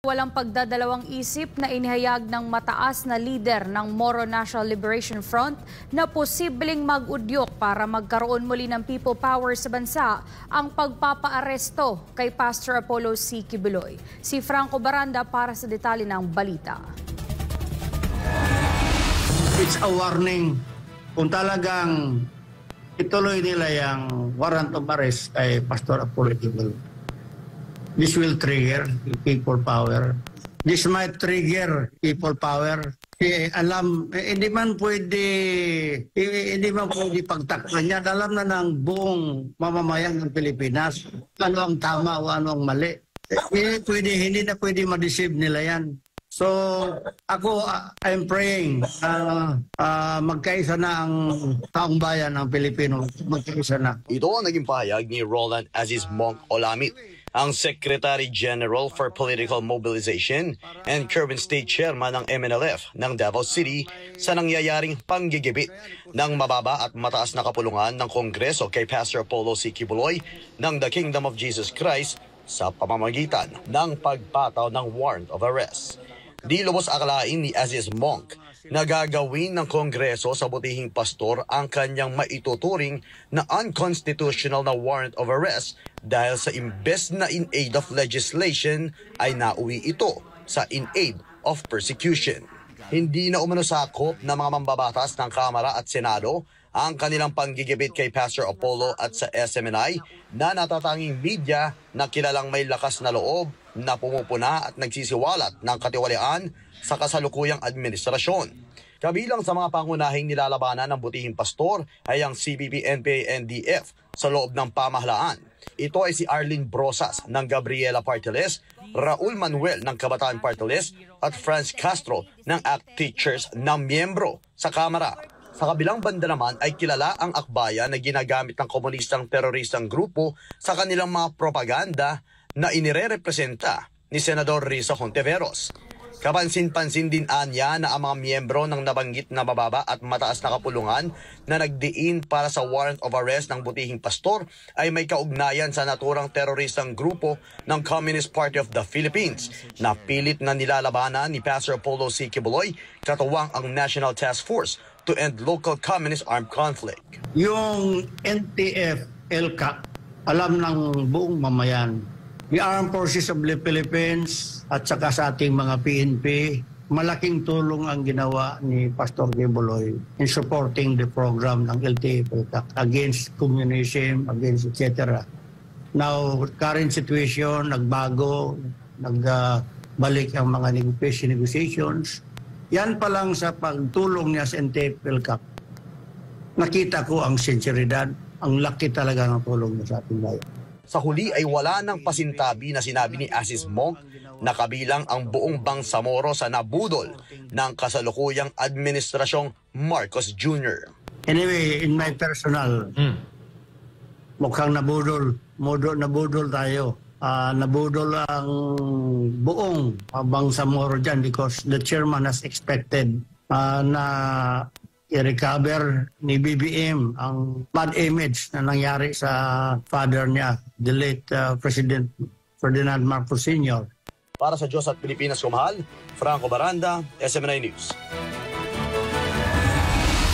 Walang pagdadalawang isip na inihayag ng mataas na lider ng Moro National Liberation Front na posibleng mag-udyok para magkaroon muli ng people power sa bansa ang pagpapaaresto kay Pastor Apollo C. Quiboloy. Si Franco Baranda para sa detalye ng balita. It's a warning kung talagang ituloy nila yung warrant of arrest kay Pastor Apollo Quiboloy. This will trigger people power. This might trigger people power. Hindi man pwede pagtakpan yan. Alam na ng buong mamamayan ng Pilipinas ano ang tama o ano ang mali. Hindi na pwede ma-deceive nila yan. So, ako, I'm praying magkaisa na ang taong bayan ng Pilipino. Magkaisa na. Ito ang naging pahayag ni Roland Aziz Monk Olamit, ang Secretary General for Political Mobilization and current State Chairman ng MNLF ng Davao City sa nangyayaring panggigibit ng mababa at mataas na kapulungan ng Kongreso kay Pastor Apollo C. Quiboloy ng The Kingdom of Jesus Christ sa pamamagitan ng pagpataw ng warrant of arrest. Di lubos akalain ni Aziz Monk na gagawin ng Kongreso sa butihing pastor ang kanyang maituturing na unconstitutional na warrant of arrest dahil sa imbes na in aid of legislation ay nauwi ito sa in aid of persecution. Hindi na umano sakop ng mga mambabatas ng Kamara at Senado ang kanilang panggigibit kay Pastor Apollo at sa SMNI na natatanging media na kilalang may lakas na loob na pumupuna at nagsisiwalat ng katiwalian sa kasalukuyang administrasyon. Kabilang sa mga pangunahing nilalabanan ng butihing pastor ay ang CPP, NPA, NDF sa loob ng pamahalaan. Ito ay si Arlene Brosas ng Gabriela Party List, Raul Manuel ng Kabataan Party List at Franz Castro ng ACT Teachers na miyembro sa Kamara. Sa kabilang banda naman ay kilala ang akbayan na ginagamit ng komunistang teroristang grupo sa kanilang mga propaganda na inirerepresenta ni Senador Risa Hontiveros. Kapansin-pansin din anya na ang mga miyembro ng nabanggit na mababa at mataas na kapulungan na nagdiin para sa warrant of arrest ng butihing pastor ay may kaugnayan sa naturang teroristang grupo ng Communist Party of the Philippines na pilit na nilalabanan ni Pastor Apollo C. Quiboloy, katuwang ang National Task Force to End Local Communist Armed Conflict. Yung NTF, LCAC, alam ng buong mamayan. The Armed Forces of the Philippines at saka sa ating mga PNP, malaking tulong ang ginawa ni Pastor Quiboloy in supporting the program ng LTF against communism, against etc. Now, current situation, nagbago, nagbalik ang mga negotiations. Yan pa lang sa pagtulong niya sa NTF-LCAC. Nakita ko ang sinseridad, ang laki talaga ng tulong niya sa ating bayan. Sa huli ay wala ng pasintabi na sinabi ni Aziz Monk na kabilang ang buong Bangsamoro sa nabudol ng kasalukuyang administrasyong Marcos Jr. Anyway, in my personal, mukhang nabudol tayo. Nabudol ang buong Bangsamoro dyan because the chairman has expected na i-recover ni BBM ang bad image na nangyari sa father niya, the late President Ferdinand Marcos Sr. Para sa Diyos at Pilipinas kumahal, Franco Baranda, SMNI News.